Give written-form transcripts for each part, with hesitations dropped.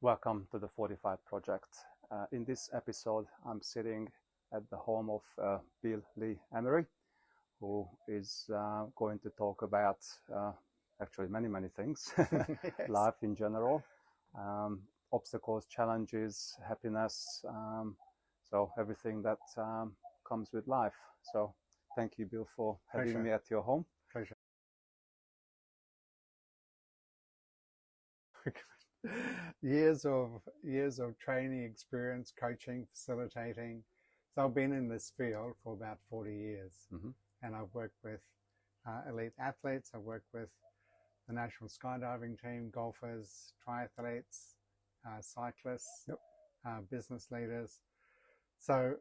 Welcome to the 45 Project. In this episode, I'm sitting at the home of Bill Lee Emery, who is going to talk about actually many things, Yes. life in general, obstacles, challenges, happiness, so everything that comes with life. So thank you, Bill, for having Pleasure. me at your home. Pleasure. years of training, experience, coaching, facilitating. So I've been in this field for about 40 years, and I've worked with elite athletes. I've worked with the national skydiving team, golfers, triathletes, cyclists, business leaders. So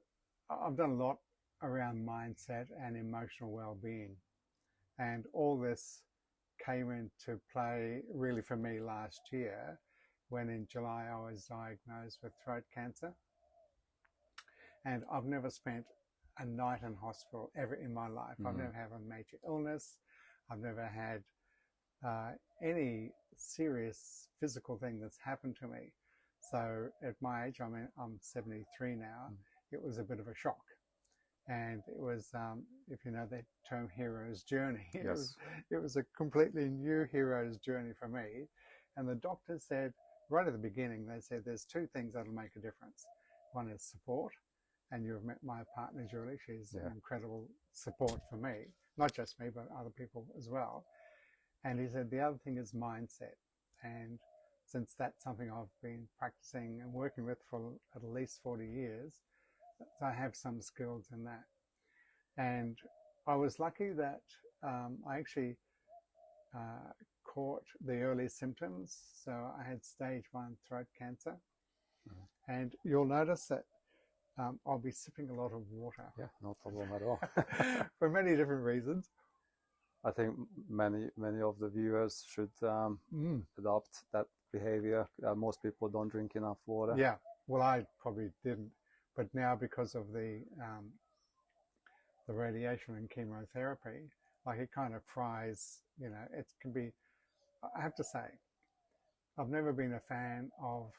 I've done a lot around mindset and emotional well-being, and all this came into play really for me last year when in July I was diagnosed with throat cancer. And I've never spent a night in hospital ever in my life. I've never had a major illness. I've never had any serious physical thing that's happened to me. So at my age, I'm 73 now, it was a bit of a shock. And it was, if you know that term, hero's journey. Yes. It was a completely new hero's journey for me. And the doctor said, right at the beginning, they said, there's two things that'll make a difference. One is support. And you've met my partner, Julie. She's an incredible support for me, not just me, but other people as well. And he said, the other thing is mindset. And since that's something I've been practicing and working with for at least 40 years, I have some skills in that. And I was lucky that I actually caught the early symptoms. So I had stage 1 throat cancer. And you'll notice that I'll be sipping a lot of water. Yeah, no problem at all. For many different reasons. I think many of the viewers should adopt that behavior. Most people don't drink enough water. Yeah, well, I probably didn't. But now, because of the radiation and chemotherapy, like it kind of fries, you know, it can be, I have to say, I've never been a fan of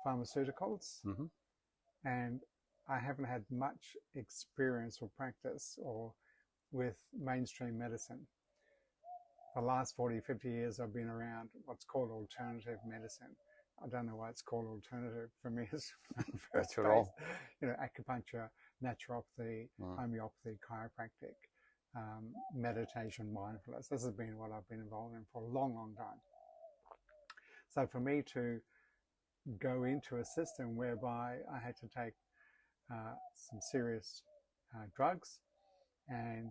pharmaceuticals, and I haven't had much experience or practice or with mainstream medicine. For the last 40, 50 years, I've been around what's called alternative medicine. I don't know why it's called alternative. For me, it's natural. You know, acupuncture, naturopathy, homeopathy, chiropractic, meditation, mindfulness. This has been what I've been involved in for a long time. So for me to go into a system whereby I had to take some serious drugs and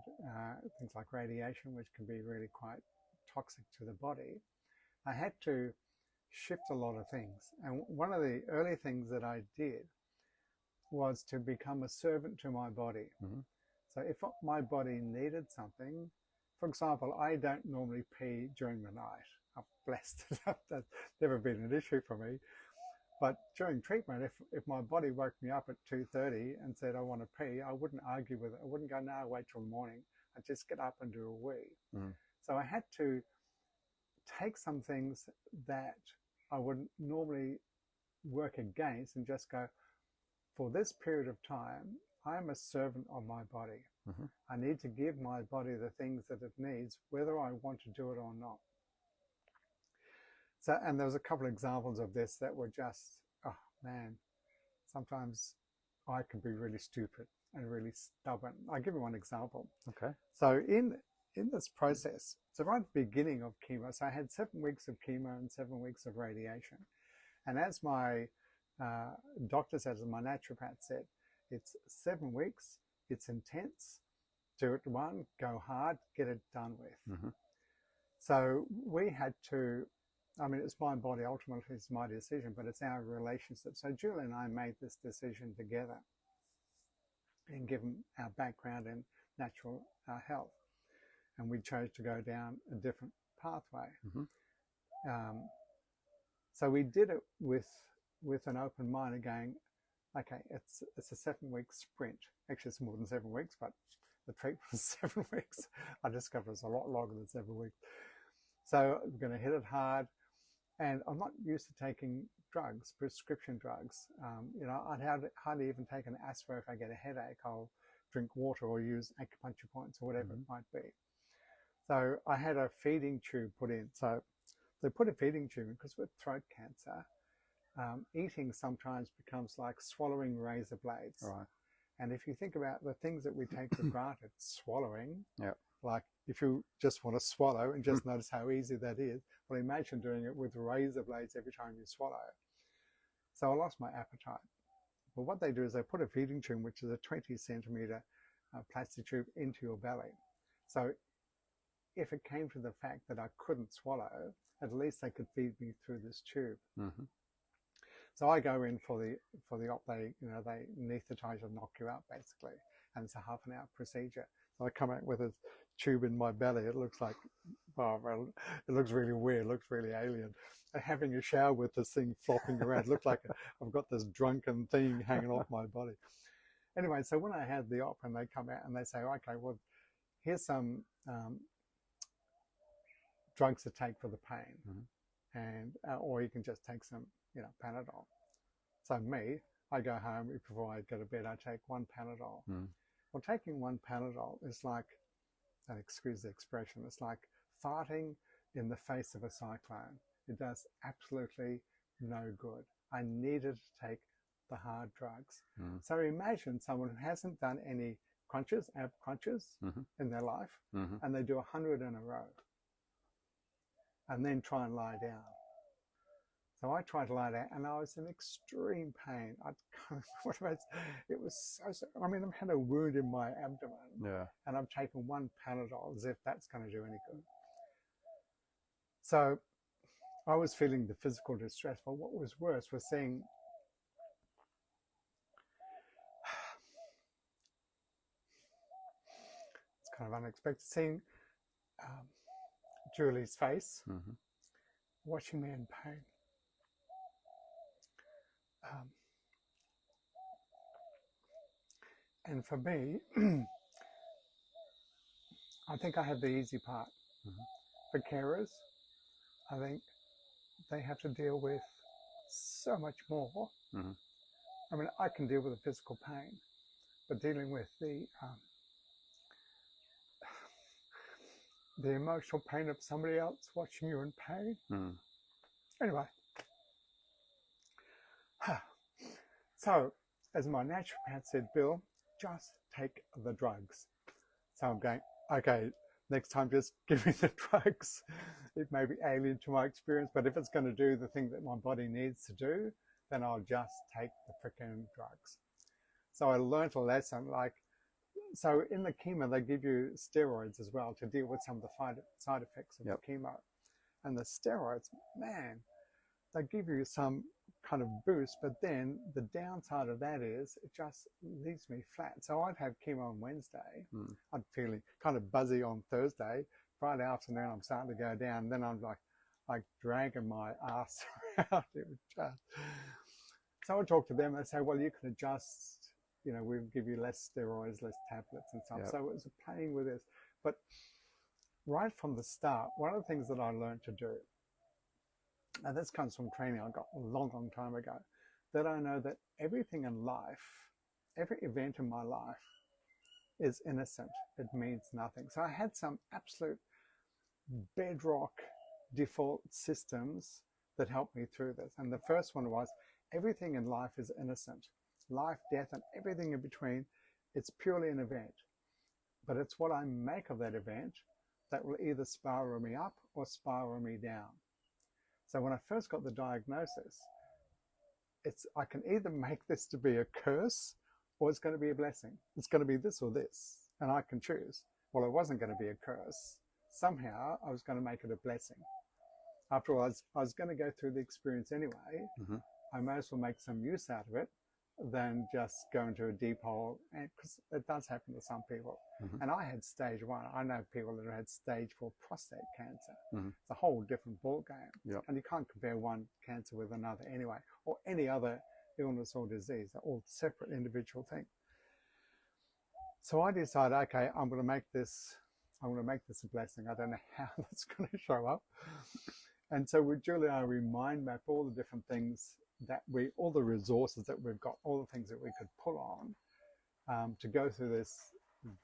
things like radiation, which can be really quite toxic to the body, I had to shift a lot of things. And one of the early things that I did was to become a servant to my body. So if my body needed something, for example, I don't normally pee during the night. I'm blessed. That's never been an issue for me. But during treatment, if my body woke me up at 2:30 and said, I want to pee, I wouldn't argue with it. I wouldn't go, no, wait till the morning. I'd just get up and do a wee. So I had to take some things that I would normally work against and just go, for this period of time, I'm a servant of my body. I need to give my body the things that it needs, whether I want to do it or not. So, and there was a couple of examples of this that were just, oh man, sometimes I can be really stupid and really stubborn. I'll give you one example. Okay. So in this process, so right at the beginning of chemo, so I had 7 weeks of chemo and 7 weeks of radiation. And as my doctor said, as my naturopath said, it's 7 weeks, it's intense, do it one, go hard, get it done with. So we had to, I mean, it's my body, ultimately it's my decision, but it's our relationship. So Julie and I made this decision together, and given our background in natural health, and we chose to go down a different pathway. So we did it with an open mind and going, okay, it's a 7-week sprint. Actually, it's more than 7 weeks, but the treatment was 7 weeks. I discovered it's a lot longer than 7 weeks. So I'm going to hit it hard. And I'm not used to taking drugs, prescription drugs. You know, I'd hardly even take an aspirin if I get a headache. I'll drink water or use acupuncture points or whatever it might be. So I had a feeding tube put in. So they put a feeding tube in because with throat cancer, eating sometimes becomes like swallowing razor blades. Right. And if you think about the things that we take for granted, swallowing, Yep. like if you just want to swallow and just notice how easy that is, well, imagine doing it with razor blades every time you swallow. So I lost my appetite. Well, what they do is they put a feeding tube, which is a 20 centimeter plastic tube, into your belly. So if it came to the fact that I couldn't swallow, at least they could feed me through this tube. Mm-hmm. So I go in for the op. They anesthetize and knock you out basically, and it's a half an hour procedure. So I come out with a tube in my belly. It looks like, oh, well, it looks really weird. It looks really alien. And having a shower with this thing flopping around, it looked like I've got this drunken thing hanging off my body. Anyway, so when I had the op and they come out and they say, okay, well, here's some drugs to take for the pain, and or you can just take some, Panadol. So me, I go home, before I go to bed, I take one Panadol. Well, taking one Panadol is like, and excuse the expression, it's like farting in the face of a cyclone. It does absolutely no good. I needed to take the hard drugs. So imagine someone who hasn't done any crunches, ab crunches in their life, and they do 100 in a row, and then try and lie down. So I tried to lie down, and I was in extreme pain. It was so. I mean, I've had a wound in my abdomen, and I've taken one Panadol, as if that's going to do any good. So I was feeling the physical distress, but what was worse was seeing it's kind of unexpected, seeing Julie's face, watching me in pain. And for me, I think I had the easy part. For carers, I think they have to deal with so much more. I mean, I can deal with the physical pain, but dealing with the emotional pain of somebody else watching you in pain. Anyway. So, as my naturopath said, Bill, just take the drugs. So I'm going, okay, next time just give me the drugs. It may be alien to my experience, but if it's going to do the thing that my body needs to do, then I'll just take the frickin' drugs. So I learned a lesson, so in the chemo, they give you steroids as well to deal with some of the side effects of the chemo. And the steroids, man, they give you some kind of boost, but then the downside of that is it just leaves me flat. So I'd have chemo on Wednesday. I'm feeling kind of buzzy on Thursday. Friday afternoon, I'm starting to go down. Then I'm like dragging my ass around. It was just... So I talk to them and say, well, you can adjust, we'll give you less steroids, less tablets and stuff. So it was playing with this. But right from the start, one of the things that I learned to do, and this comes from training I got a long, long time ago, that I know that everything in life, every event in my life is innocent. It means nothing. So I had some absolute bedrock default systems that helped me through this. And the first one was, everything in life is innocent. Life, death, and everything in between, it's purely an event. But it's what I make of that event that will either spiral me up or spiral me down. So when I first got the diagnosis, I can either make this to be a curse or it's going to be a blessing. It's going to be this or this, and I can choose. Well, it wasn't going to be a curse. Somehow I was going to make it a blessing. After all, I was going to go through the experience anyway. I might as well make some use out of it than just go into a deep hole, because it does happen to some people. And I had stage 1. I know people that had stage 4 prostate cancer. It's a whole different ball game. And you can't compare one cancer with another anyway, or any other illness or disease. They're all separate individual things. So I decided, okay, I'm going to make this I'm going to make this a blessing. I don't know how that's going to show up. And so with Julie, I mind map all the different things that all the resources that we've got, all the things that we could pull on to go through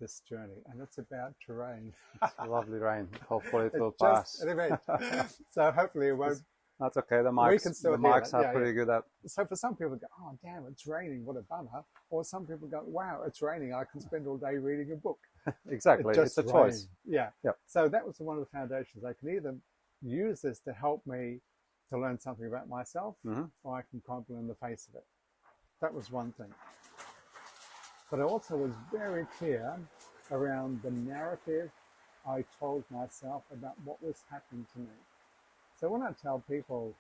this journey. And it's about to rain. It's lovely rain. Hopefully it will Just pass. an event. So hopefully it won't. That's okay. The We can still hear mics it. are Yeah, pretty good at. So for some people go, oh damn, it's raining, what a bummer. Or some people go, wow, it's raining, I can spend all day reading a book. Exactly. It's a choice. Yeah. Yep. So that was one of the foundations. I can either use this to help me to learn something about myself, or I can crumble in the face of it. That was one thing. But I also was very clear around the narrative I told myself about what was happening to me. So when I tell people,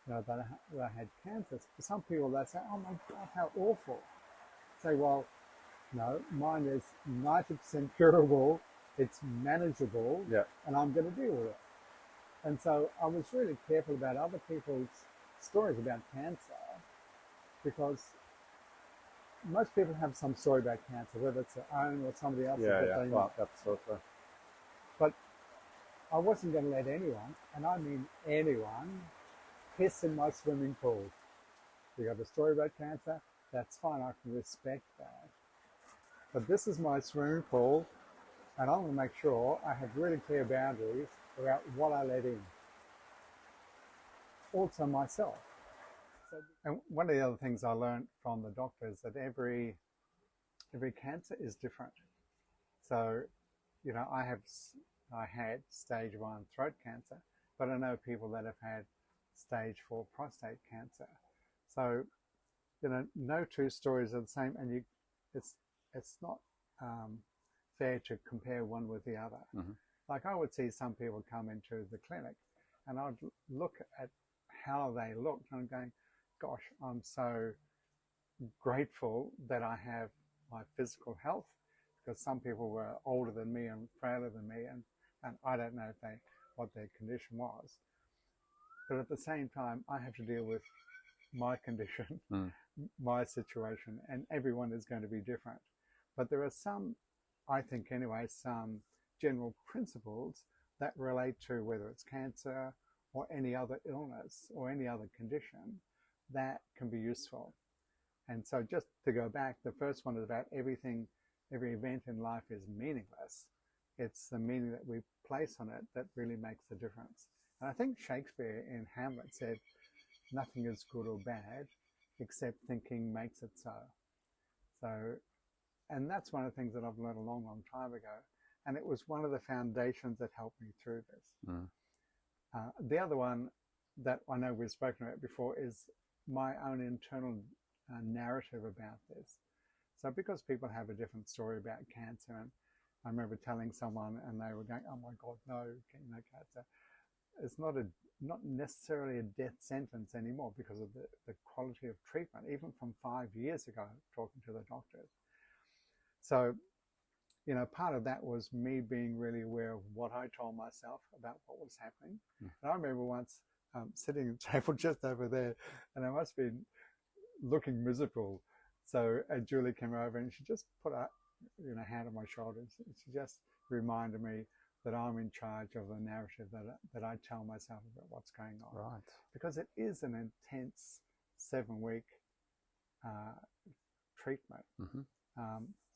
that I had cancer, for some people they say, oh my God, how awful. I say, well, no, mine is 90% curable, it's manageable, and I'm going to deal with it. And so I was really careful about other people's stories about cancer, because most people have some story about cancer, whether it's their own or somebody else's that they know. Well, absolutely. But I wasn't going to let anyone, and I mean anyone, piss in my swimming pool. You got a story about cancer, that's fine, I can respect that. But this is my swimming pool, and I'm going to make sure I have really clear boundaries about what I let in. Also myself. And one of the other things I learned from the doctor is that every cancer is different. So, I had stage 1 throat cancer, but I know people that have had stage 4 prostate cancer. So, no two stories are the same, and it's not fair to compare one with the other. Like I would see some people come into the clinic, and I'd look at how they looked, and I'm going, gosh, I'm so grateful that I have my physical health, because some people were older than me and frailer than me, and I don't know what their condition was. But at the same time, I have to deal with my condition, my situation, and everyone is going to be different. But there are some, I think anyway, some general principles that relate to whether it's cancer or any other illness or any other condition that can be useful. And so just to go back, the first one is about every event in life is meaningless. It's the meaning that we place on it that really makes the difference. And I think Shakespeare in Hamlet said, nothing is good or bad, except thinking makes it so. And that's one of the things that I've learned a long, long time ago. And it was one of the foundations that helped me through this. The other one that I know we've spoken about before is my own internal narrative about this. So because people have a different story about cancer, and I remember telling someone and they were going, oh my God, no, cancer. It's not necessarily a death sentence anymore because of the quality of treatment, even from 5 years ago, talking to the doctors. So, part of that was me being really aware of what I told myself about what was happening. And I remember once sitting at the table just over there, and I must have been looking miserable. So Julie came over and she just put a hand on my shoulders. She just reminded me that I'm in charge of the narrative that I tell myself about what's going on. Right. Because it is an intense 7-week treatment.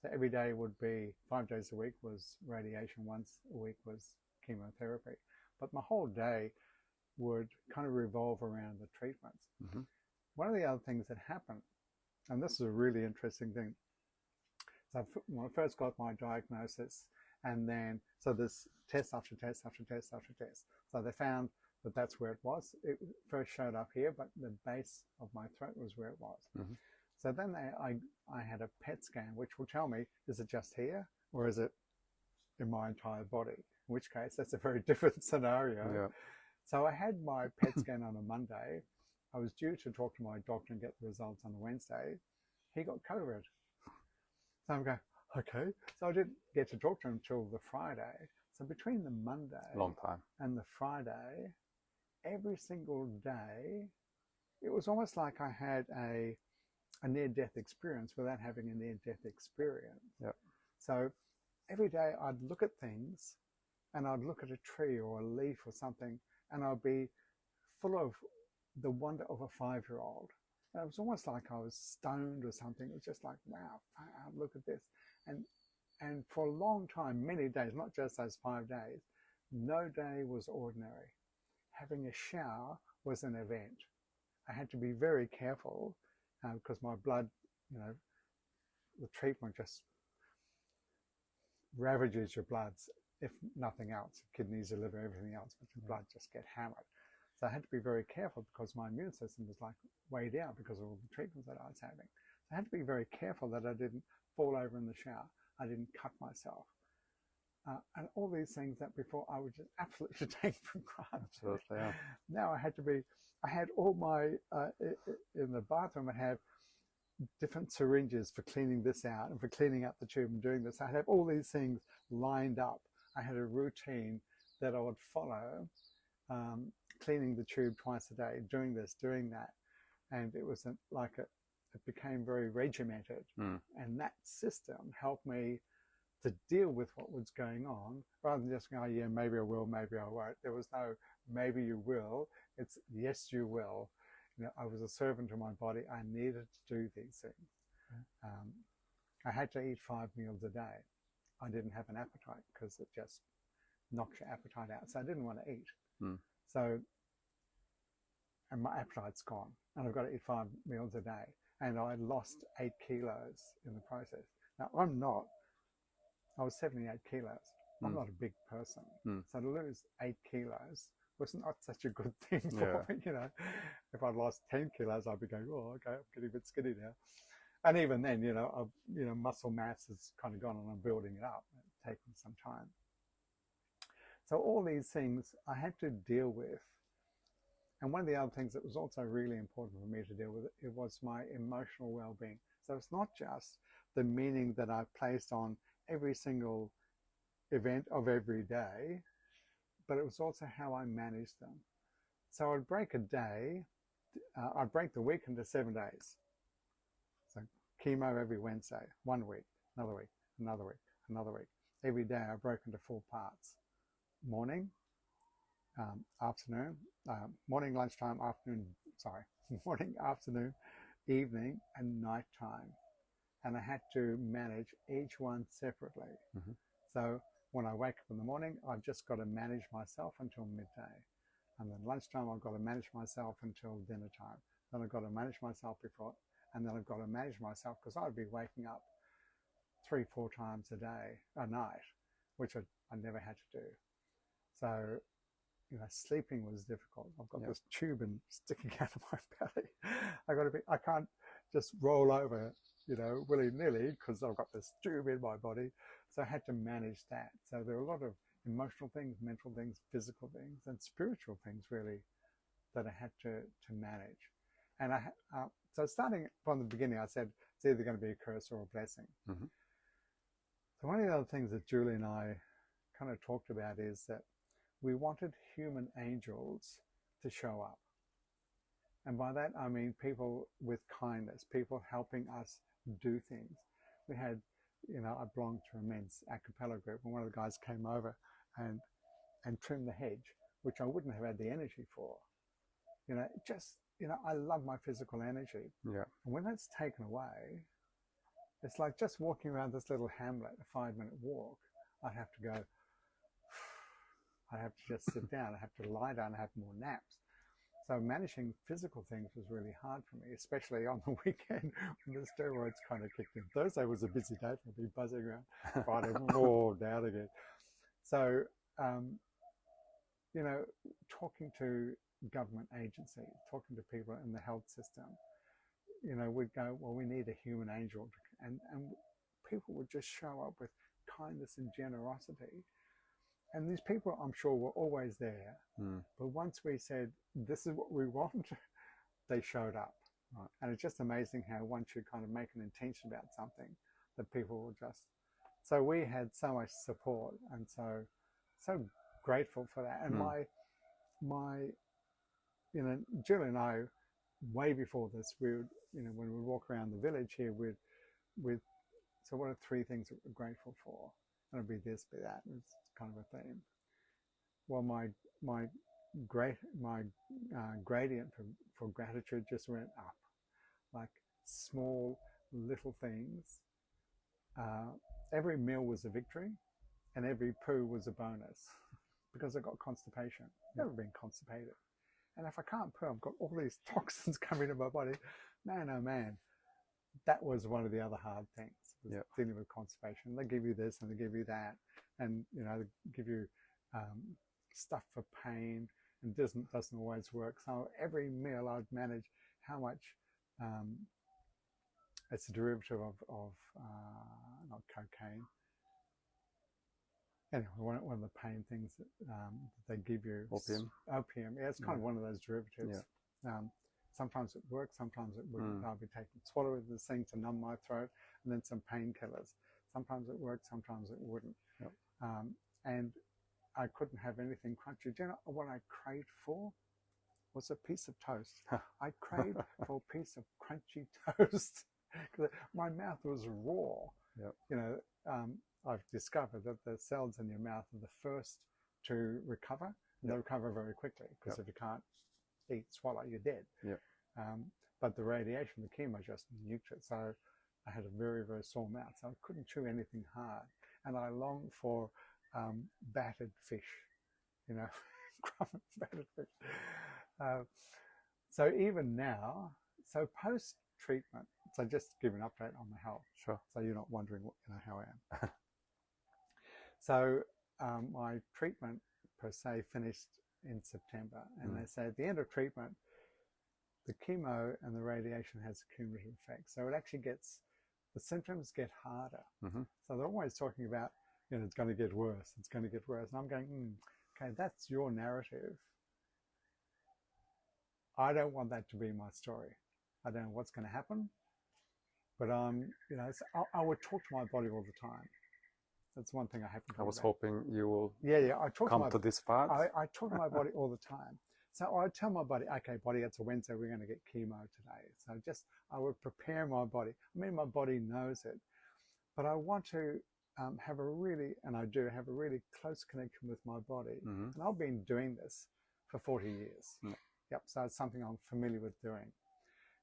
So every day would be 5 days a week was radiation, once a week was chemotherapy. But my whole day would kind of revolve around the treatments. One of the other things that happened, and this is a really interesting thing, so when I first got my diagnosis, and then, so this test after test after test after test. So they found that that's where it was. It first showed up here, but the base of my throat was where it was. So then I had a PET scan, which will tell me, is it just here or is it in my entire body? In which case, that's a very different scenario. So I had my PET scan on a Monday. I was due to talk to my doctor and get the results on a Wednesday. He got COVID. So I'm going, okay. So I didn't get to talk to him until the Friday. So between the Monday Long time. and the Friday, every single day, it was almost like I had a near-death experience without having a near-death experience. So every day I'd look at things and I'd look at a tree or a leaf or something, and I'd be full of the wonder of a 5-year-old. It was almost like I was stoned or something. It was just like, wow, look at this. And for a long time, many days, not just those 5 days, no day was ordinary. Having a shower was an event. I had to be very careful because my blood, the treatment just ravages your bloods, if nothing else, kidneys, your liver, everything else, but your blood just get hammered. So I had to be very careful because my immune system was like way down because of all the treatments that I was having. So I had to be very careful that I didn't fall over in the shower. I didn't cut myself. And all these things that before I would just absolutely take for granted. Absolutely, yeah. Now I had all my, in the bathroom, I have different syringes for cleaning this out and for cleaning up the tube and doing this. I have all these things lined up. I had a routine that I would follow, cleaning the tube twice a day, doing this, doing that. And it was it became very regimented. And that system helped me to deal with what was going on, rather than just going, oh yeah, maybe I will, maybe I won't. There was no maybe you will, it's yes you will. I was a servant to my body. I needed to do these things. I had to eat 5 meals a day. I didn't have an appetite because it just knocks your appetite out. So I didn't want to eat. So, and my appetite's gone. And I've got to eat 5 meals a day. And I lost 8 kilos in the process. Now, I was 78 kilos. I'm not a big person. So to lose 8 kilos was not such a good thing for me, If I'd lost 10 kilos, I'd be going, oh, okay, I'm getting a bit skinny now. And even then, muscle mass has kind of gone and I'm building it up. It's taken some time. So all these things I had to deal with. And one of the other things that was also really important for me to deal with, it was my emotional well-being. So it's not just the meaning that I placed on every single event of every day, but it was also how I managed them. So I'd break a day, I'd break the week into 7 days. So chemo every Wednesday, 1 week, another week, another week, another week. Every day I broke into 4 parts. Morning, afternoon, morning, lunchtime, morning, afternoon, evening, and nighttime. And I had to manage each one separately. So when I wake up in the morning, I've just got to manage myself until midday. And then lunchtime, I've got to manage myself until dinner time. Then I've got to manage myself before, and then I've got to manage myself because I'd be waking up 3-4 times a night, which I never had to do. So, sleeping was difficult. I've got this tube sticking out of my belly. I can't just roll over, willy-nilly because I've got this tube in my body. So I had to manage that. So there were a lot of emotional things, mental things, physical things, and spiritual things really that I had to manage. And so starting from the beginning, I said it's either going to be a curse or a blessing. So one of the other things that Julie and I kind of talked about is that we wanted human angels to show up. And by that, I mean people with kindness, people helping us do things. We had, I belonged to a men's a cappella group, and one of the guys came over and trimmed the hedge, which I wouldn't have had the energy for. I love my physical energy. And when that's taken away, it's like just walking around this little hamlet, a 5-minute walk. I'd have to go, I have to just sit down, I have to lie down, I have more naps. So managing physical things was really hard for me, especially on the weekend when the steroids kind of kicked in. Thursday was a busy day for me, buzzing around, Friday, down again. So, talking to government agencies, talking to people in the health system, we'd go, well, we need a human angel. And people would just show up with kindness and generosity. And these people, I'm sure, were always there. But once we said, this is what we want, they showed up. And it's just amazing how once you kind of make an intention about something, that people will just... So we had so much support, and so grateful for that. And Julie and I, way before this, we would, when we walk around the village here, so what are 3 things that we're grateful for? And it'd be this, be that. It's kind of a theme. well, my gradient for gratitude just went up, like small little things. Every meal was a victory, and every poo was a bonus, because I got constipation. Never been constipated, and if I can't poo, I've got all these toxins coming into my body. Man, oh man, that was one of the other hard things. Dealing with constipation. They give you this and they give you that, and they give you stuff for pain, and doesn't always work. So every meal I'd manage how much. It's a derivative of not cocaine. Anyway, one of the pain things that they give you. Opium. Yeah, it's kind of one of those derivatives. Sometimes it works, sometimes it wouldn't. I'll be swallowing this thing to numb my throat, and then some painkillers. Sometimes it worked, sometimes it wouldn't. And I couldn't have anything crunchy. Do you know what I craved for? Was a piece of toast. I craved for a piece of crunchy toast. My mouth was raw. I've discovered that the cells in your mouth are the first to recover. They recover very quickly, because if you can't eat, swallow, you're dead. But the radiation, the chemo, just nuked it. So I had a very, very sore mouth. So I couldn't chew anything hard. And I longed for battered fish, battered fish. So even now, so post-treatment, so just give an update on my health. Sure. So you're not wondering how I am. So my treatment, per se, finished in September. And they say at the end of treatment, the chemo and the radiation has a cumulative effect. So it actually the symptoms get harder. So they're always talking about, it's going to get worse. It's going to get worse. And I'm going, okay, that's your narrative. I don't want that to be my story. I don't know what's going to happen, but so I would talk to my body all the time. That's one thing I haven't. I was hoping you will. I come to this part. I talk to my body all the time. So I tell my body, okay, body, it's a Wednesday. We're going to get chemo today. So I would prepare my body. I mean, my body knows it, but I want to have a really close connection with my body. And I've been doing this for 40 years. So it's something I'm familiar with doing.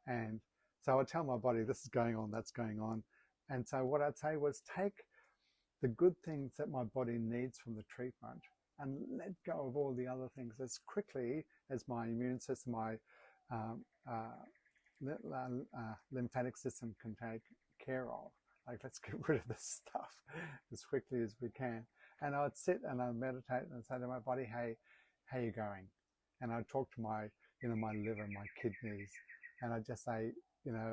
And so I tell my body, this is going on, that's going on. And so what I'd say was, take the good things that my body needs from the treatment and let go of all the other things as quickly as my immune system, my lymphatic system can take care of. Like, let's get rid of this stuff as quickly as we can. And I'd sit and I'd meditate and I'd say to my body, hey, how you going? And I'd talk to my, my liver, my kidneys, and I'd just say,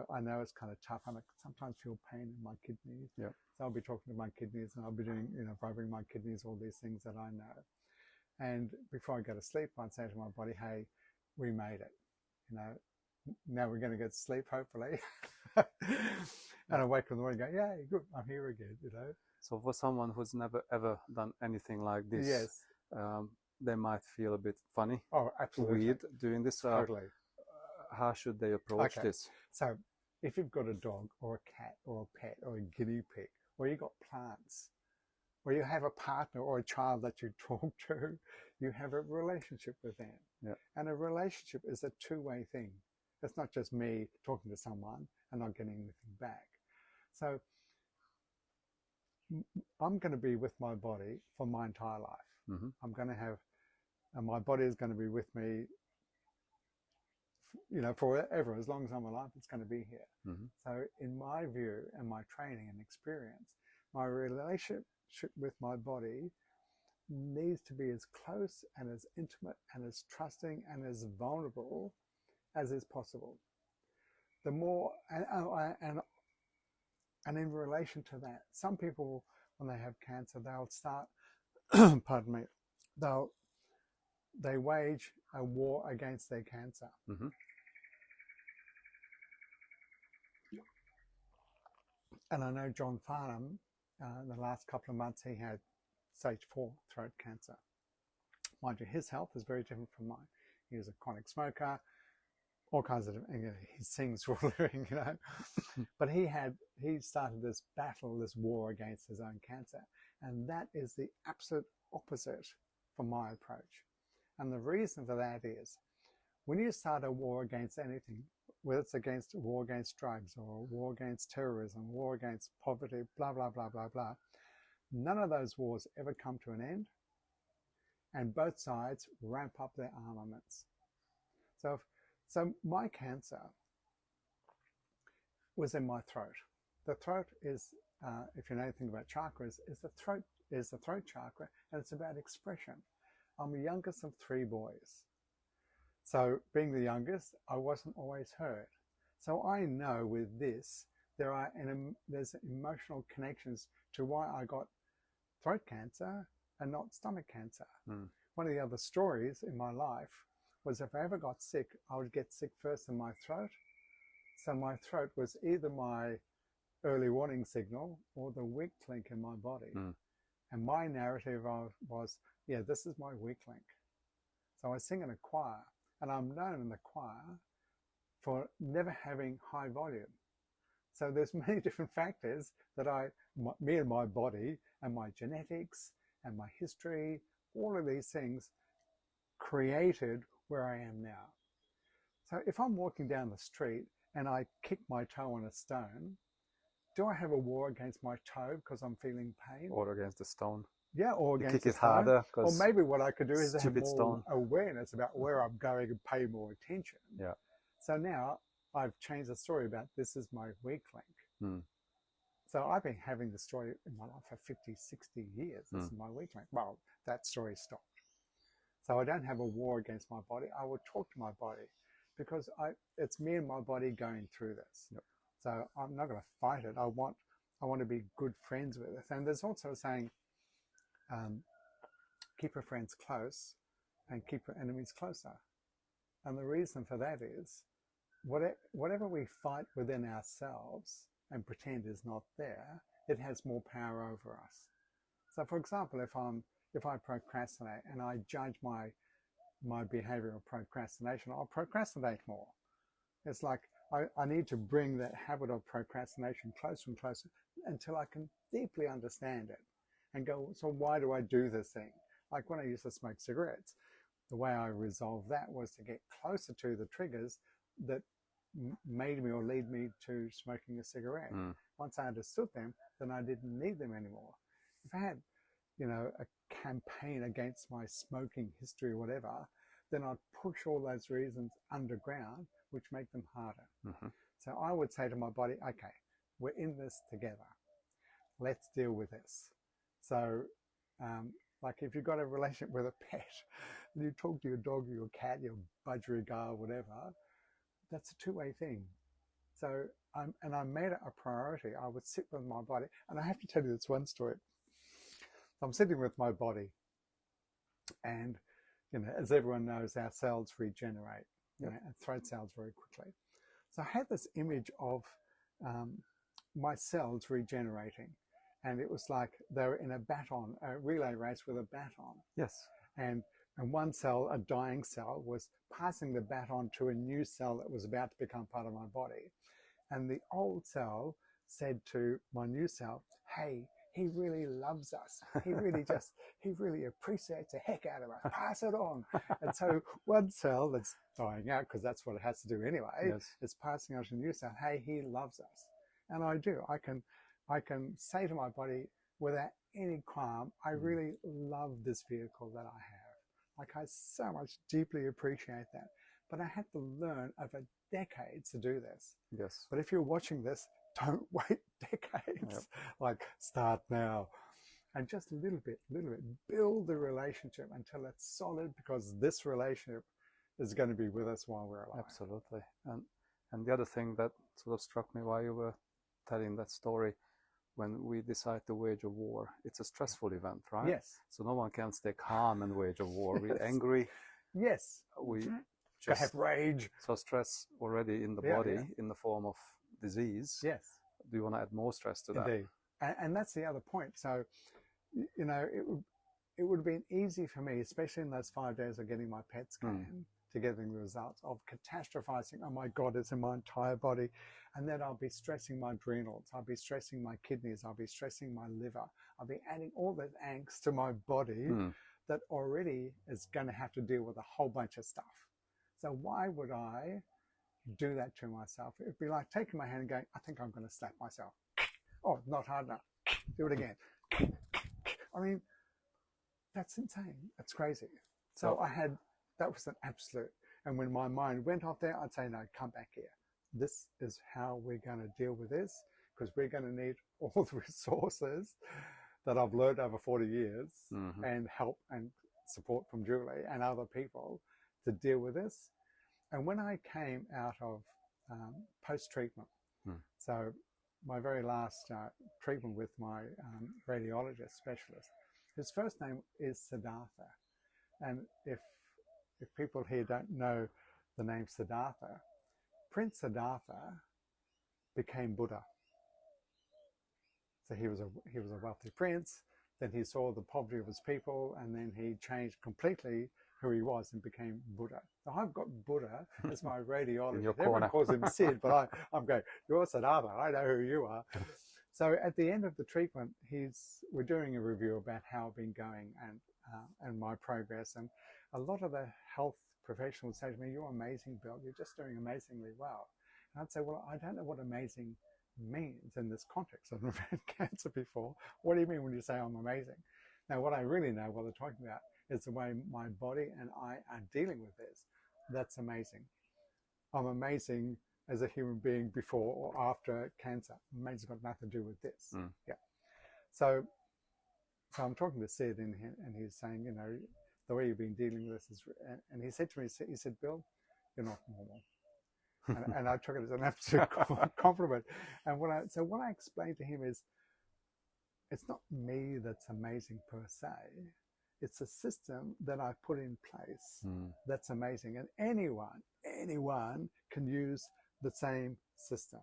I know it's kind of tough, and I sometimes feel pain in my kidneys. So I'll be talking to my kidneys, and I'll be doing, rubbing my kidneys, all these things that I know. And before I go to sleep, I'd say to my body, hey, we made it. Now we're going to get to sleep, hopefully. And I wake up in the morning and go, yeah, good, I'm here again, So for someone who's never ever done anything like this, they might feel a bit funny. Oh, absolutely. Weird doing this. Totally. How should they approach this? So if you've got a dog or a cat or a pet or a guinea pig, or you've got plants, or you have a partner or a child that you talk to, you have a relationship with them. And a relationship is a two-way thing. It's not just me talking to someone and not getting anything back. So I'm going to be with my body for my entire life. I'm going to have, and my body is going to be with me, forever. As long as I'm alive, it's going to be here. So in my view and my training and experience, my relationship with my body needs to be as close and as intimate and as trusting and as vulnerable as is possible. The more, and in relation to that, some people, when they have cancer, they'll start, pardon me, they wage a war against their cancer. And I know John Farnham, in the last couple of months, he had stage 4 throat cancer. Mind you, his health is very different from mine. He was a chronic smoker, all kinds of, he sings for a living, But he started this battle, this war against his own cancer. And that is the absolute opposite for my approach. And the reason for that is when you start a war against anything, whether it's a war against drugs or a war against terrorism, war against poverty, blah, blah, blah, blah, blah, none of those wars ever come to an end, and both sides ramp up their armaments. So my cancer was in my throat. The throat is, if you know anything about chakras, is the throat chakra, and it's about expression. I'm the youngest of 3 boys. So being the youngest, I wasn't always heard. So I know with this, there's emotional connections to why I got throat cancer and not stomach cancer. One of the other stories in my life was if I ever got sick, I would get sick first in my throat. So my throat was either my early warning signal or the weak link in my body. And my narrative was, yeah, this is my weak link. So I sing in a choir, and I'm known in the choir for never having high volume. So there's many different factors that me and my body and my genetics and my history, all of these things created where I am now. So if I'm walking down the street and I kick my toe on a stone, do I have a war against my toe because I'm feeling pain? Or against the stone. Yeah, or against kick it harder. Or maybe what I could do is have more stone. awareness about where I'm going and pay more attention. Yeah. So now I've changed the story about this is my weak link. So I've been having the story in my life for 50, 60 years. This is my weak link. Well, that story stopped. So I don't have a war against my body. I will talk to my body because it's me and my body going through this. Yep. So I'm not going to fight it. I want to be good friends with it. And there's also a saying, keep your friends close and keep your enemies closer. And the reason for that is whatever we fight within ourselves and pretend is not there, it has more power over us. So for example, if I procrastinate and I judge my behavior of procrastination, I'll procrastinate more. It's like I need to bring that habit of procrastination closer and closer until I can deeply understand it and go, so why do I do this thing? Like when I used to smoke cigarettes, the way I resolved that was to get closer to the triggers that made me or lead me to smoking a cigarette. Once I understood them, then I didn't need them anymore. If I had, a campaign against my smoking history or whatever, then I'd push all those reasons underground, which make them harder. So I would say to my body, okay, we're in this together. Let's deal with this. So, like if you've got a relationship with a pet, and you talk to your dog or your cat, your budgerigar, whatever, that's a two-way thing. So, I made it a priority. I would sit with my body, and I have to tell you this one story. I'm sitting with my body, and as everyone knows, our cells regenerate, and throat cells very quickly. So I had this image of my cells regenerating, and it was like they were in a relay race with a baton. Yes. And one cell, a dying cell, was passing the baton to a new cell that was about to become part of my body. And the old cell said to my new cell, hey, he really loves us. He really appreciates the heck out of us. Pass it on. And so one cell that's dying out, because that's what it has to do anyway, is passing on to a new cell, hey, he loves us. And I do. I can say to my body without any qualm, I really love this vehicle that I have. Like I so much deeply appreciate that. But I had to learn over decades to do this. Yes. But if you're watching this, don't wait decades. Like start now. And just a little bit, build the relationship until it's solid, because this relationship is going to be with us while we're alive. Absolutely. And the other thing that sort of struck me while you were telling that story, when we decide to wage a war, it's a stressful event, right? Yes. So no one can stay calm and wage a war. We're angry. Yes. We just have rage. So stress already in the body in the form of disease. Yes. Do you want to add more stress to that? Indeed. And that's the other point. So, it would have been easy for me, especially in those 5 days of getting my PET scan, to getting the results, of catastrophizing, oh my God, it's in my entire body. And then I'll be stressing my adrenals, I'll be stressing my kidneys, I'll be stressing my liver, I'll be adding all that angst to my body that already is going to have to deal with a whole bunch of stuff. So why would I do that to myself? It'd be like taking my hand and going, I think I'm going to slap myself. Oh, not hard enough. Do it again. I mean, that's insane. That's crazy. So that was an absolute. And when my mind went off there, I'd say, no, come back here. This is how we're going to deal with this, because we're going to need all the resources that I've learned over 40 years and help and support from Julie and other people to deal with this. And when I came out of post-treatment, so my very last treatment with my radiologist specialist, his first name is Siddhartha. And if people here don't know the name Siddhartha, Prince Siddhartha became Buddha. So he was a wealthy prince. Then he saw the poverty of his people, and then he changed completely who he was and became Buddha. So I've got Buddha as my radiologist. Everyone calls him Sid, but I'm going, you're Siddhartha, I know who you are. So at the end of the treatment, we're doing a review about how I've been going and my progress. And a lot of the health professionals say to me, you're amazing, Bill. You're just doing amazingly well. And I'd say, well, I don't know what amazing means in this context. I've never had cancer before. What do you mean when you say I'm amazing? Now, what I really know, what they're talking about, is the way my body and I are dealing with this. That's amazing. I'm amazing as a human being before or after cancer. Amazing's got nothing to do with this. Yeah. So I'm talking to Sid, and he's saying, you know, the way you've been dealing with this is, and he said to me, he said, Bill, you're not normal. and I took it as an absolute compliment. And what I explained to him is, it's not me that's amazing per se. It's a system that I put in place that's amazing. And anyone can use the same system.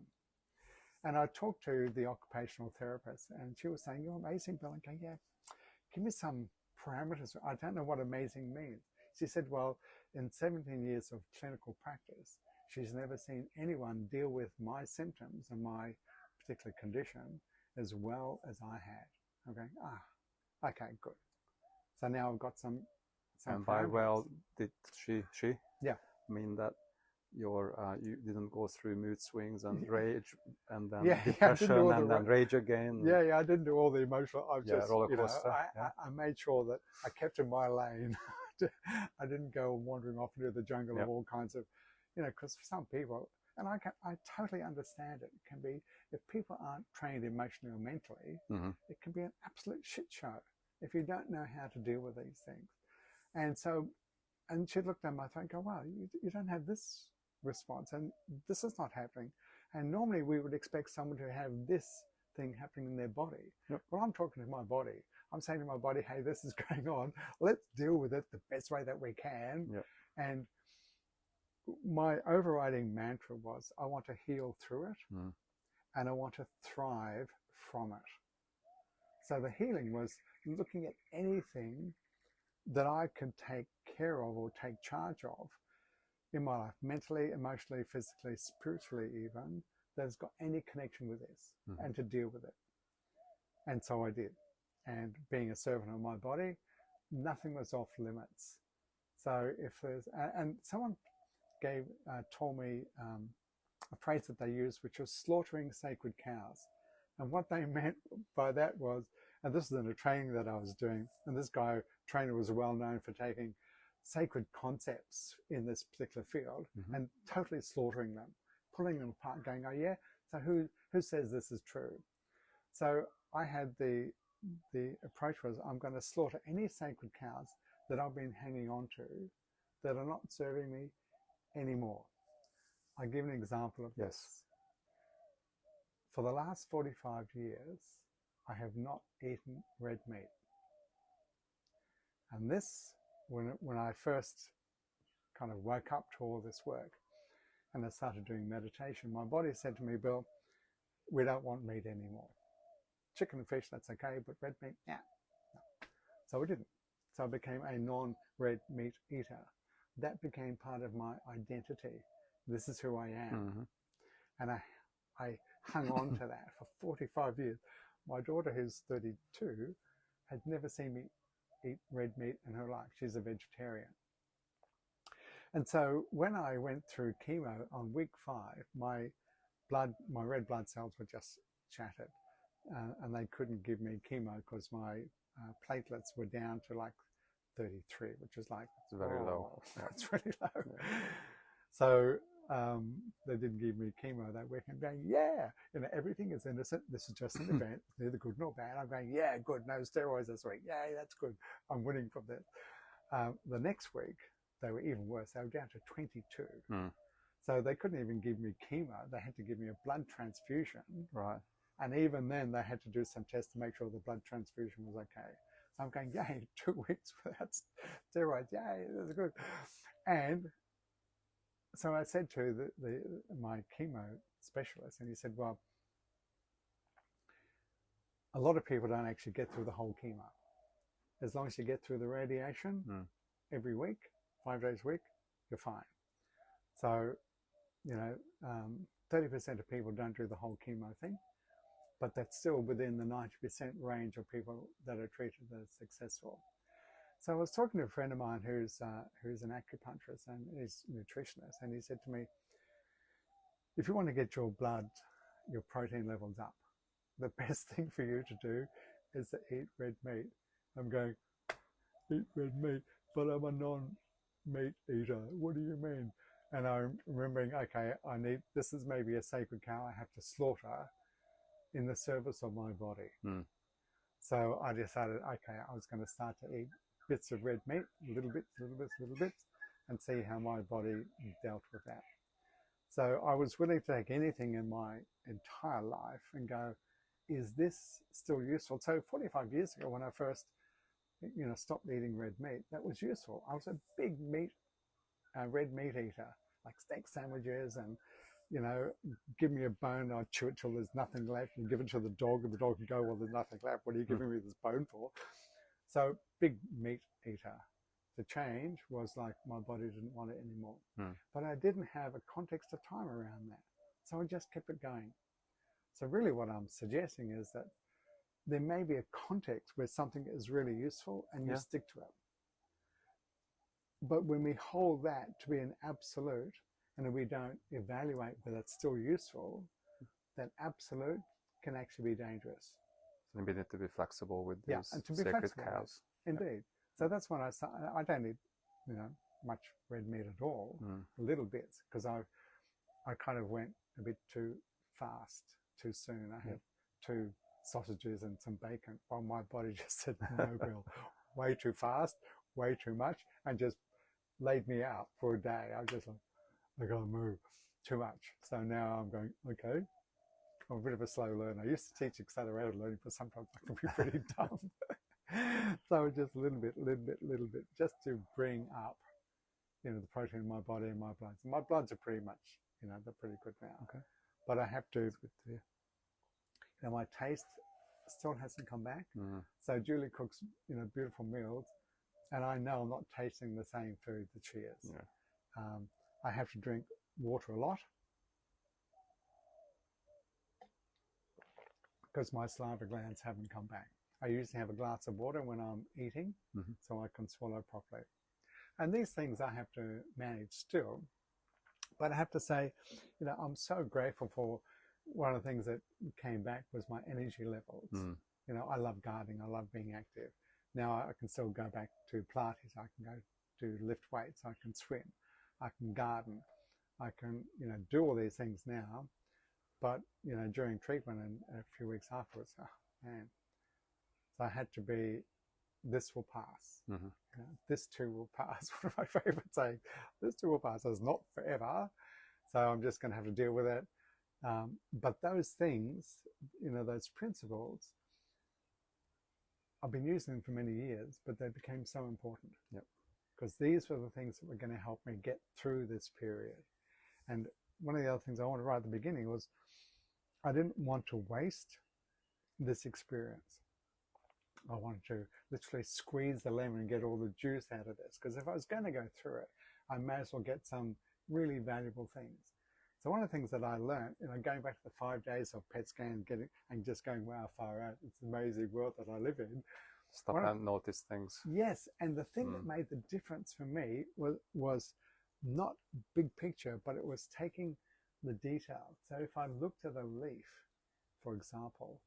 And I talked to the occupational therapist, and she was saying, you're amazing, Bill. And going, yeah, give me some parameters. I don't know what amazing means. She said, well, in 17 years of clinical practice, she's never seen anyone deal with my symptoms and my particular condition as well as I had. I'm going, okay, good. So now I've got some and by well, did she yeah mean that you didn't go through mood swings and rage and then depression and then rage again? Yeah, I didn't do all the emotional. I just, roller coaster. I made sure that I kept in my lane. I didn't go wandering off into the jungle of all kinds of, because for some people, and I totally understand it. It can be, if people aren't trained emotionally or mentally, it can be an absolute shit show if you don't know how to deal with these things. And so, and she looked at my phone and go, wow, you don't have this response, and this is not happening. And normally we would expect someone to have this thing happening in their body. Well, I'm talking to my body. I'm saying to my body, hey, this is going on. Let's deal with it the best way that we can. And my overriding mantra was, I want to heal through it, and I want to thrive from it. So the healing was looking at anything that I could take care of or take charge of in my life, mentally, emotionally, physically, spiritually even, that's got any connection with this, and to deal with it. And so I did. And being a servant of my body, nothing was off limits. So if there's, and someone told me a phrase that they used, which was slaughtering sacred cows. And what they meant by that was, and this is in a training that I was doing, and this trainer was well known for taking sacred concepts in this particular field and totally slaughtering them, pulling them apart, going, oh yeah, so who says this is true? So I had the approach was, I'm going to slaughter any sacred cows that I've been hanging on to that are not serving me anymore. I'll give an example of this. For the last 45 years, I have not eaten red meat. And this, when I first kind of woke up to all this work and I started doing meditation, my body said to me, Bill, we don't want meat anymore. Chicken and fish, that's okay, but red meat, no. So we didn't. So I became a non-red meat eater. That became part of my identity. This is who I am. And I hung on to that for 45 years. My daughter, who's 32, had never seen me eat red meat in her life. She's a vegetarian. And so when I went through chemo on week 5, my red blood cells were just shattered, and they couldn't give me chemo because my platelets were down to like 33, which is like, it's very low. Yeah. It's really low. Yeah. So they didn't give me chemo that week. I'm going, yeah, everything is innocent. This is just an event, neither good nor bad. I'm going, yeah, good. No steroids this week. Yay, that's good. I'm winning from this. The next week, they were even worse. They were down to 22. So they couldn't even give me chemo. They had to give me a blood transfusion. Right. And even then, they had to do some tests to make sure the blood transfusion was okay. So I'm going, yay, 2 weeks without steroids. Yay, that's good. And so I said to my chemo specialist, and he said, well, a lot of people don't actually get through the whole chemo. As long as you get through the radiation every week, 5 days a week, you're fine. So, 30% of people don't do the whole chemo thing, but that's still within the 90% range of people that are treated as successful. So I was talking to a friend of mine who's an acupuncturist and he's a nutritionist, and he said to me, if you want to get your protein levels up, the best thing for you to do is to eat red meat. I'm going, eat red meat, but I'm a non-meat eater. What do you mean? And I'm remembering, okay, this is maybe a sacred cow I have to slaughter in the service of my body. So I decided, okay, I was going to start to eat bits of red meat, little bits, and see how my body dealt with that. So I was willing to take anything in my entire life and go, is this still useful? So 45 years ago, when I first, stopped eating red meat, that was useful. I was a big red meat eater, like steak sandwiches and, give me a bone, I'd chew it till there's nothing left, and give it to the dog, and the dog can go, well, there's nothing left. What are you giving me this bone for? So big meat eater. The change was like my body didn't want it anymore. But I didn't have a context of time around that. So I just kept it going. So really what I'm suggesting is that there may be a context where something is really useful and you stick to it. But when we hold that to be an absolute and we don't evaluate whether it's still useful, that absolute can actually be dangerous. So we need to be flexible with these and to be sacred flexible cows. Indeed. So that's when I started. I don't eat, much red meat at all. Little bits, because I kind of went a bit too fast, too soon. I had 2 sausages and some bacon, while my body just said, no, Bill, way too fast, way too much, and just laid me out for a day. I was just like, I gotta move too much. So now I'm going, okay, I'm a bit of a slow learner. I used to teach accelerated learning, but sometimes I can be pretty dumb. So just a little bit, just to bring up, the protein in my body and my bloods. My bloods are pretty much, they're pretty good now. Okay. But I have to, my taste still hasn't come back. So Julie cooks, beautiful meals, and I know I'm not tasting the same food that she is. I have to drink water a lot because my saliva glands haven't come back. I usually have a glass of water when I'm eating so I can swallow properly. And these things I have to manage still. But I have to say, I'm so grateful for one of the things that came back was my energy levels. I love gardening. I love being active. Now I can still go back to Pilates. I can go to lift weights. I can swim. I can garden. I can, do all these things now. But, during treatment and a few weeks afterwards, oh, man. So I had to be, this will pass. This too will pass. One of my favorite sayings, this too will pass. It's not forever. So I'm just going to have to deal with it. But those things, those principles, I've been using them for many years, but they became so important. Because these were the things that were going to help me get through this period. And one of the other things I wanted right at the beginning was I didn't want to waste this experience. I wanted to literally squeeze the lemon and get all the juice out of this. Because if I was going to go through it, I may as well get some really valuable things. So one of the things that I learned, going back to the 5 days of PET scan, and just going, wow, far out, it's an amazing world that I live in. Stop and notice things. Yes, and the thing that made the difference for me was not big picture, but it was taking the detail. So if I looked at a leaf, for example,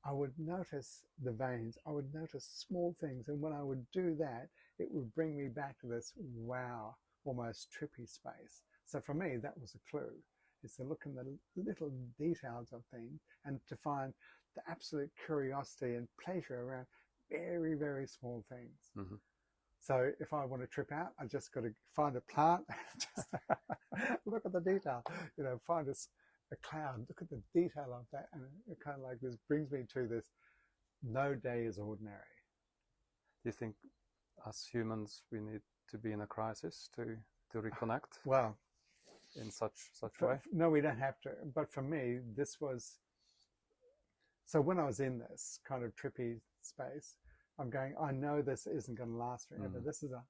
I would notice the veins, I would notice small things, and when I would do that, it would bring me back to this wow, almost trippy space. So for me, that was a clue, is to look in the little details of things and to find the absolute curiosity and pleasure around very, very small things. Mm-hmm. So if I want to trip out, I just got to find a plant and just look at the detail, you know, find a cloud, look at the detail of that, and it kind of like this brings me to this: no day is ordinary. Do you think, as humans, we need to be in a crisis to reconnect? Well, in such way? No, we don't have to. But for me, this was. So when I was in this kind of trippy space, I'm going, I know this isn't going to last forever. This is a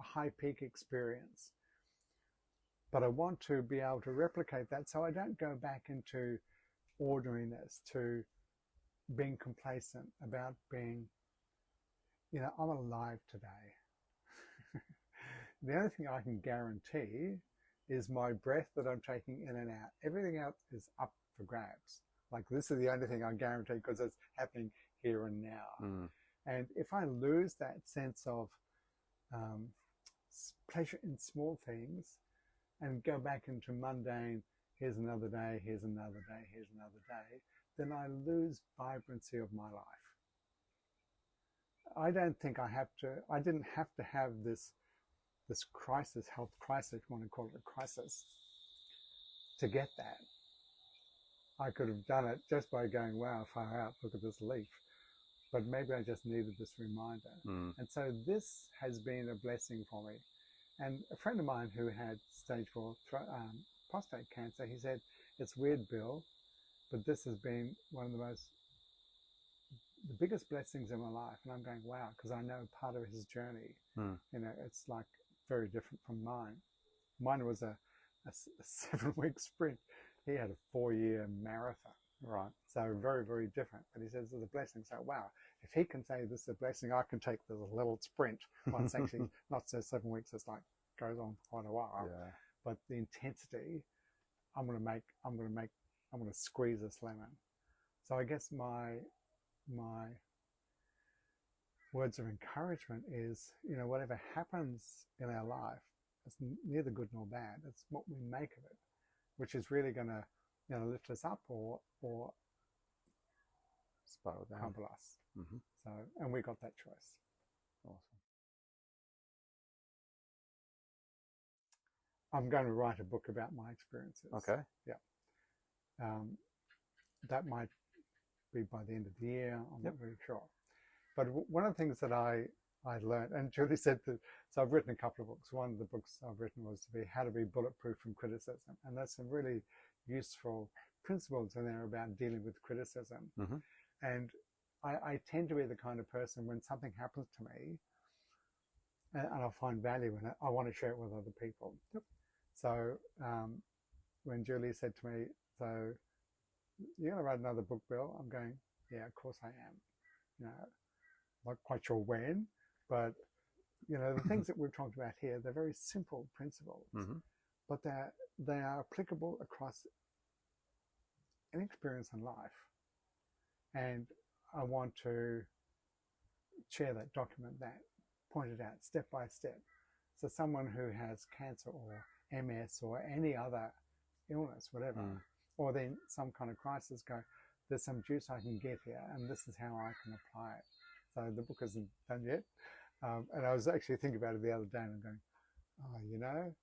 high peak experience. But I want to be able to replicate that so I don't go back into ordinariness, to being complacent about being, you know, I'm alive today. The only thing I can guarantee is my breath that I'm taking in and out. Everything else is up for grabs. Like, this is the only thing I guarantee because it's happening here and now. And if I lose that sense of pleasure in small things and go back into mundane, here's another day, here's another day, here's another day, then I lose vibrancy of my life. I don't think I didn't have to have this crisis, health crisis, if you want to call it a crisis, to get that. I could have done it just by going, wow, far out, look at this leaf. But maybe I just needed this reminder. And so this has been a blessing for me. And a friend of mine who had stage 4 prostate cancer, he said, it's weird, Bill, but this has been one of the biggest blessings in my life. And I'm going, wow, because I know part of his journey. You know, it's like very different from mine. Mine was a 7-week sprint. He had a 4-year marathon. Right. So very, very different. But he says it's a blessing. So, wow, if he can say this is a blessing, I can take the little sprint. Well, it's actually not so 7 weeks. It's like goes on for quite a while. Yeah. But the intensity, I'm going to squeeze this lemon. So I guess my words of encouragement is, you know, whatever happens in our life, it's neither good nor bad. It's what we make of it, which is really going to, you know, lift us up or spiral down, crumple us. So, and we got that choice. Awesome. I'm going to write a book about my experiences. Okay. Yeah. That might be by the end of the year. I'm not really sure. But one of the things that I learned, and Julie said that, so I've written a couple of books. One of the books I've written was How to Be Bulletproof from Criticism. And that's some really useful principles in there about dealing with criticism. And I tend to be the kind of person, when something happens to me and I find value in it, I want to share it with other people. So when Julie said to me, so you're going to write another book, Bill? I'm going, yeah, of course I am. You know, not quite sure when, but you know, the things that we've talked about here, they're very simple principles, but they are applicable across any experience in life. And I want to share that, document that, point it out step by step. So someone who has cancer or MS or any other illness, whatever, or then some kind of crisis, go, there's some juice I can get here, and this is how I can apply it. So the book isn't done yet. And I was actually thinking about it the other day, and I'm going, oh, you know,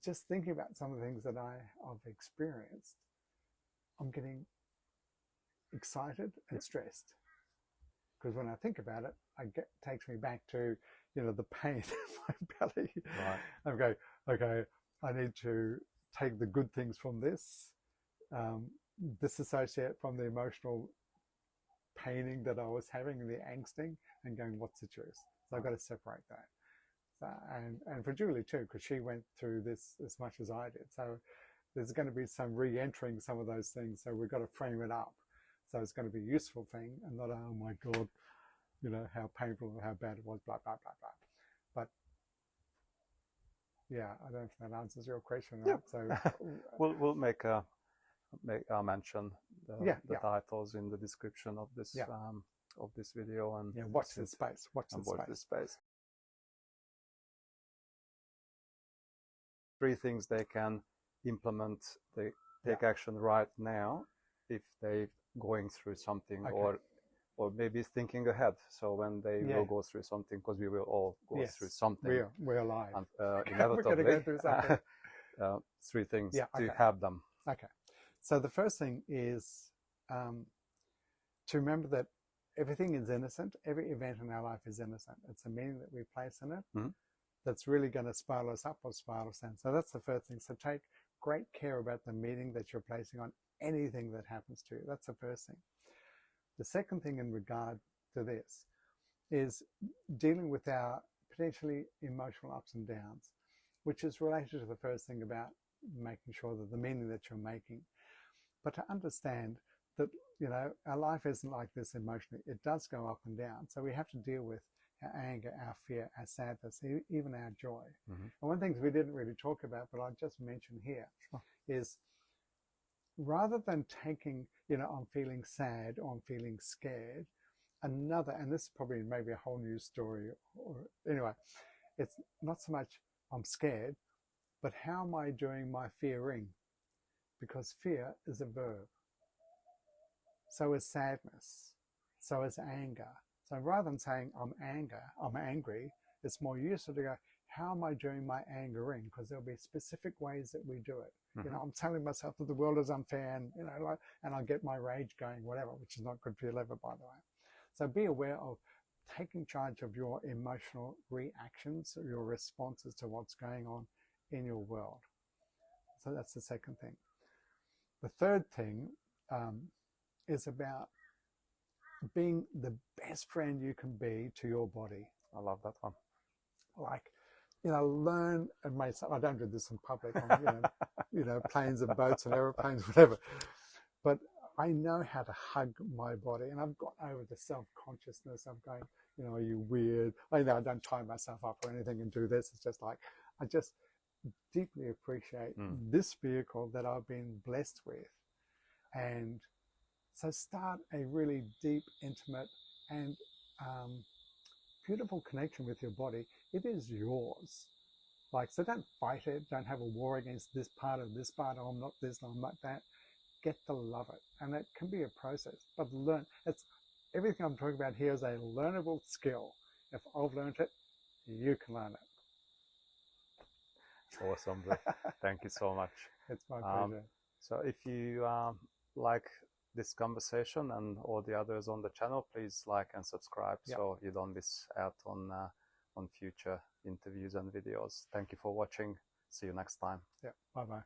just thinking about some of the things that I've experienced, I'm getting excited and stressed. Because when I think about it, it takes me back to, you know, the pain in my belly. Right. I'm going, okay, I need to take the good things from this, disassociate from the emotional paining that I was having and the angsting, and going, what's the truth? So I've got to separate that. So, and for Julie too, because she went through this as much as I did. So there's going to be some re-entering some of those things. So we've got to frame it up. So it's going to be a useful thing and not, oh my God, you know, how painful and how bad it was, blah, blah, blah, blah. But yeah, I don't know if that answers your question, right? Yeah. So we'll make a mention the titles in the description of this video, and watch this space. Watch this space. 3 things they can implement, they take action right now if they going through something, or maybe thinking ahead, so when they will go through something, because we will all go through something. We're alive. Inevitably. We're going to go through something. 3 things to have them. Okay. So the first thing is to remember that everything is innocent. Every event in our life is innocent. It's the meaning that we place in it that's really going to spiral us up or spiral us down. So that's the first thing. So take great care about the meaning that you're placing on anything that happens to you. That's the first thing. The second thing in regard to this is dealing with our potentially emotional ups and downs, which is related to the first thing about making sure that the meaning that you're making. But to understand that, you know, our life isn't like this emotionally. It does go up and down. So we have to deal with our anger, our fear, our sadness, even our joy. And one thing we didn't really talk about, but I'll just mention here, is rather than taking, you know, I'm feeling sad or I'm feeling scared, another, and this is probably maybe a whole new story, or anyway, it's not so much I'm scared, but how am I doing my fearing? Because fear is a verb. So is sadness. So is anger. So rather than saying I'm angry, it's more useful to go, how am I doing my angering? Because there'll be specific ways that we do it. You know, I'm telling myself that the world is unfair, and, you know, like, and I'll get my rage going, whatever, which is not good for your liver, by the way. So be aware of taking charge of your emotional reactions, or your responses to what's going on in your world. So that's the second thing. The third thing is about being the best friend you can be to your body. I love that one. Like, you know, learn and make some, I don't do this in public on, you know, planes and boats and aeroplanes, whatever. But I know how to hug my body, and I've got over the self-consciousness of going, you know, are you weird? I know I don't tie myself up or anything and do this. It's just like, I just deeply appreciate this vehicle that I've been blessed with. And so start a really deep, intimate, and beautiful connection with your body. It is yours. Like, so don't fight it. Don't have a war against this part or this part. Oh, I'm not this, I'm not that. Get to love it. And it can be a process, but learn. It's everything I'm talking about here is a learnable skill. If I've learned it, you can learn it. Awesome. Thank you so much. It's my pleasure. So if you like this conversation and all the others on the channel, please like and subscribe so you don't miss out on future interviews and videos. Thank you for watching. See you next time. Yeah. Bye-bye.